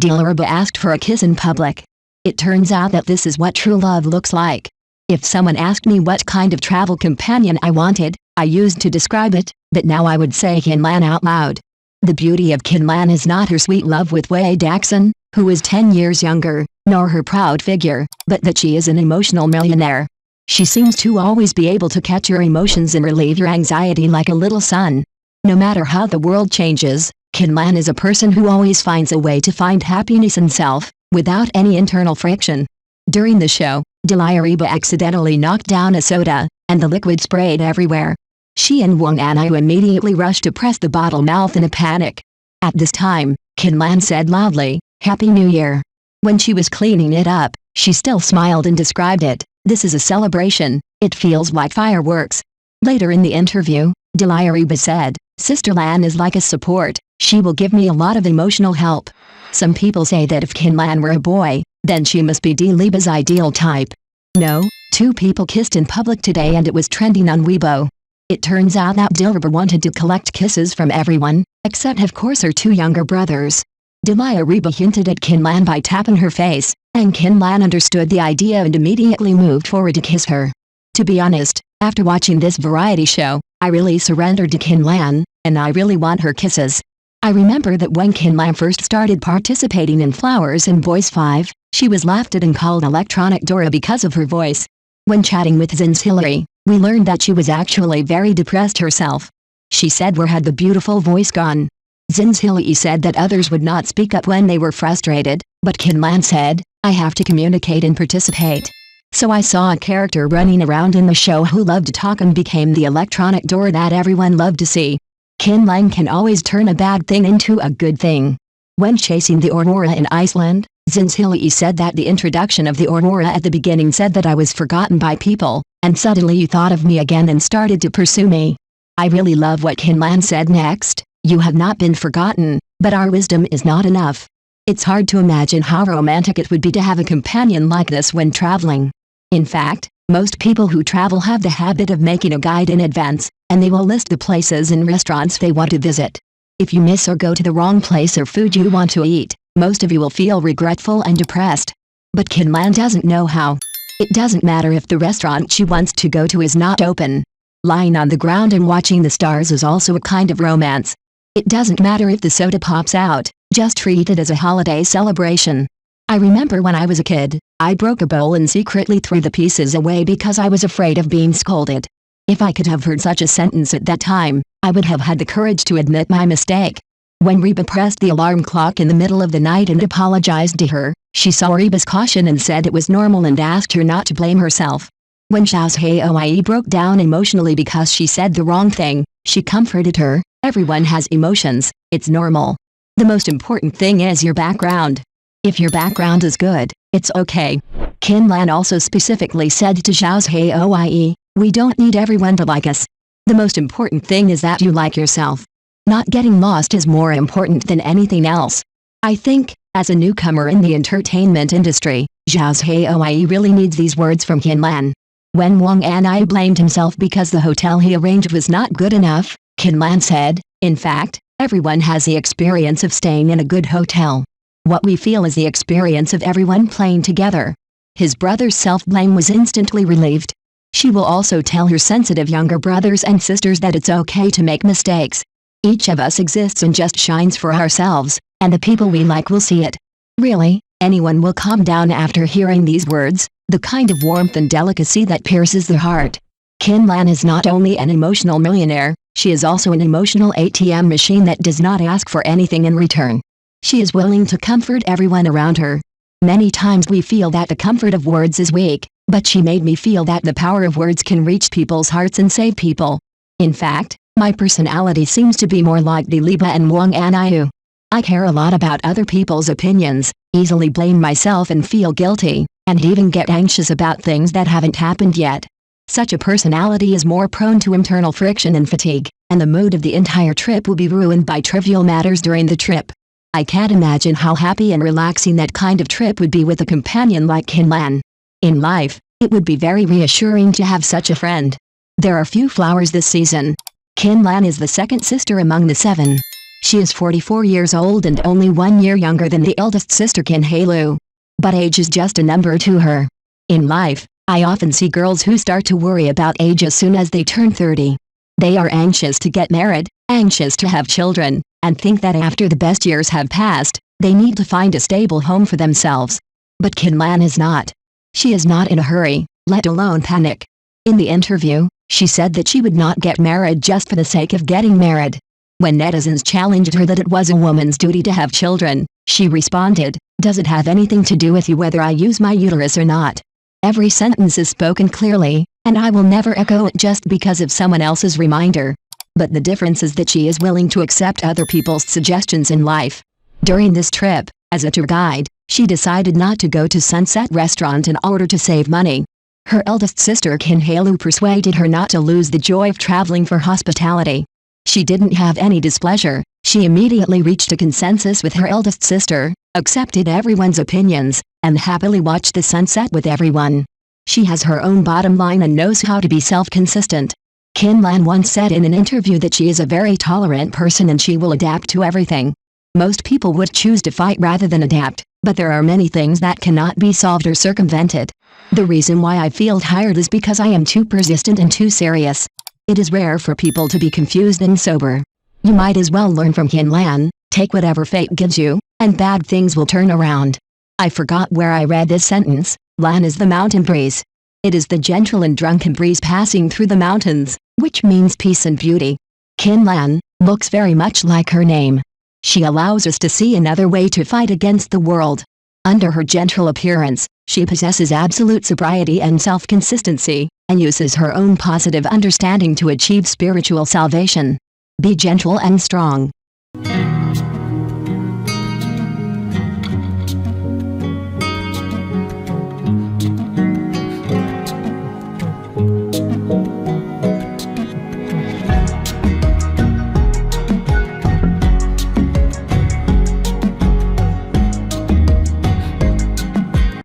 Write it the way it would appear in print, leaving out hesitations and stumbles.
Dilireba asked for a kiss in public. It turns out that this is what true love looks like. If someone asked me what kind of travel companion I wanted, I used to describe it, but now I would say Kinlan out loud. The beauty of Kinlan is not her sweet love with Wei Daxon, who is 10 years younger, nor her proud figure, but that she is an emotional millionaire. She seems to always be able to catch your emotions and relieve your anxiety like a little sun. No matter how the world changes, Kinlan is a person who always finds a way to find happiness in self, without any internal friction. During the show, Dilireba accidentally knocked down a soda, and the liquid sprayed everywhere. She and Wang Anayu immediately rushed to press the bottle mouth in a panic. At this time, Kinlan said loudly, "Happy New Year." When she was cleaning it up, she still smiled and described it, "This is a celebration, it feels like fireworks." Later in the interview, Dilireba said, "Sister Lan is like a support, she will give me a lot of emotional help." Some people say that if Kinlan were a boy, then she must be Dileba's ideal type. No, two people kissed in public today and it was trending on Weibo. It turns out that Dilireba wanted to collect kisses from everyone, except of course her two younger brothers. Dilireba hinted at Kinlan by tapping her face, and Kinlan understood the idea and immediately moved forward to kiss her. To be honest, after watching this variety show, I really surrendered to Kinlan, and I really want her kisses. I remember that when Kinlan first started participating in Flowers and Boys 5, she was laughed at and called Electronic Dora because of her voice. When chatting with Zins Hillary, we learned that she was actually very depressed herself. She said, "Where had the beautiful voice gone?" Zins Hillary said that others would not speak up when they were frustrated, but Kinlan said, "I have to communicate and participate." So I saw a character running around in the show who loved to talk and became the electronic Dora that everyone loved to see. Kinlan can always turn a bad thing into a good thing. When chasing the Aurora in Iceland, Zins Hillary said that the introduction of the Aurora at the beginning said that I was forgotten by people, and suddenly you thought of me again and started to pursue me. I really love what Kinlan said next, "You have not been forgotten, but our wisdom is not enough." It's hard to imagine how romantic it would be to have a companion like this when traveling. In fact, most people who travel have the habit of making a guide in advance, and they will list the places and restaurants they want to visit. If you miss or go to the wrong place or food you want to eat, most of you will feel regretful and depressed. But Kinlan doesn't know how. It doesn't matter if the restaurant she wants to go to is not open. Lying on the ground and watching the stars is also a kind of romance. It doesn't matter if the soda pops out, just treat it as a holiday celebration. I remember when I was a kid, I broke a bowl and secretly threw the pieces away because I was afraid of being scolded. If I could have heard such a sentence at that time, I would have had the courage to admit my mistake. When Reba pressed the alarm clock in the middle of the night and apologized to her, she saw Reba's caution and said it was normal and asked her not to blame herself. When Xiao's Haoie broke down emotionally because she said the wrong thing, she comforted her, "Everyone has emotions, it's normal. The most important thing is your background. If your background is good, it's okay." Kinlan also specifically said to Xiao's Haoie, "We don't need everyone to like us. The most important thing is that you like yourself. Not getting lost is more important than anything else." I think, as a newcomer in the entertainment industry, Xiao's Haoie really needs these words from Kinlan. When Wang Anayu blamed himself because the hotel he arranged was not good enough, Kinlan said, "In fact, everyone has the experience of staying in a good hotel. What we feel is the experience of everyone playing together." His brother's self-blame was instantly relieved. She will also tell her sensitive younger brothers and sisters that it's okay to make mistakes. Each of us exists and just shines for ourselves, and the people we like will see it. Really, anyone will calm down after hearing these words, the kind of warmth and delicacy that pierces the heart. Kinlan is not only an emotional millionaire, she is also an emotional ATM machine that does not ask for anything in return. She is willing to comfort everyone around her. Many times we feel that the comfort of words is weak, but she made me feel that the power of words can reach people's hearts and save people. In fact, my personality seems to be more like Dilireba and Wang Anayu. I care a lot about other people's opinions, easily blame myself and feel guilty, and even get anxious about things that haven't happened yet. Such a personality is more prone to internal friction and fatigue, and the mood of the entire trip will be ruined by trivial matters during the trip. I can't imagine how happy and relaxing that kind of trip would be with a companion like Kinlan. In life, it would be very reassuring to have such a friend. There are few flowers this season. Kinlan is the second sister among the 7. She is 44 years old and only 1 year younger than the eldest sister Kim Hae-lu. But age is just a number to her. In life, I often see girls who start to worry about age as soon as they turn 30. They are anxious to get married, anxious to have children, and think that after the best years have passed, they need to find a stable home for themselves. But Kim Lan is not. She is not in a hurry, let alone panic. In the interview, she said that she would not get married just for the sake of getting married. When netizens challenged her that it was a woman's duty to have children, she responded, "Does it have anything to do with you whether I use my uterus or not?" Every sentence is spoken clearly, and I will never echo it just because of someone else's reminder. But the difference is that she is willing to accept other people's suggestions in life. During this trip, as a tour guide, she decided not to go to Sunset Restaurant in order to save money. Her eldest sister Kim Hae-lu persuaded her not to lose the joy of traveling for hospitality. She didn't have any displeasure. She immediately reached a consensus with her eldest sister, accepted everyone's opinions, and happily watched the sunset with everyone. She has her own bottom line and knows how to be self-consistent. Kim Lan once said in an interview that she is a very tolerant person and she will adapt to everything. Most people would choose to fight rather than adapt, but there are many things that cannot be solved or circumvented. The reason why I feel tired is because I am too persistent and too serious. It is rare for people to be confused and sober. You might as well learn from Kim Lan, take whatever fate gives you, and bad things will turn around. I forgot where I read this sentence. Lan is the mountain breeze. It is the gentle and drunken breeze passing through the mountains, which means peace and beauty. Kim Lan looks very much like her name. She allows us to see another way to fight against the world. Under her gentle appearance, she possesses absolute sobriety and self-consistency, and uses her own positive understanding to achieve spiritual salvation. Be gentle and strong.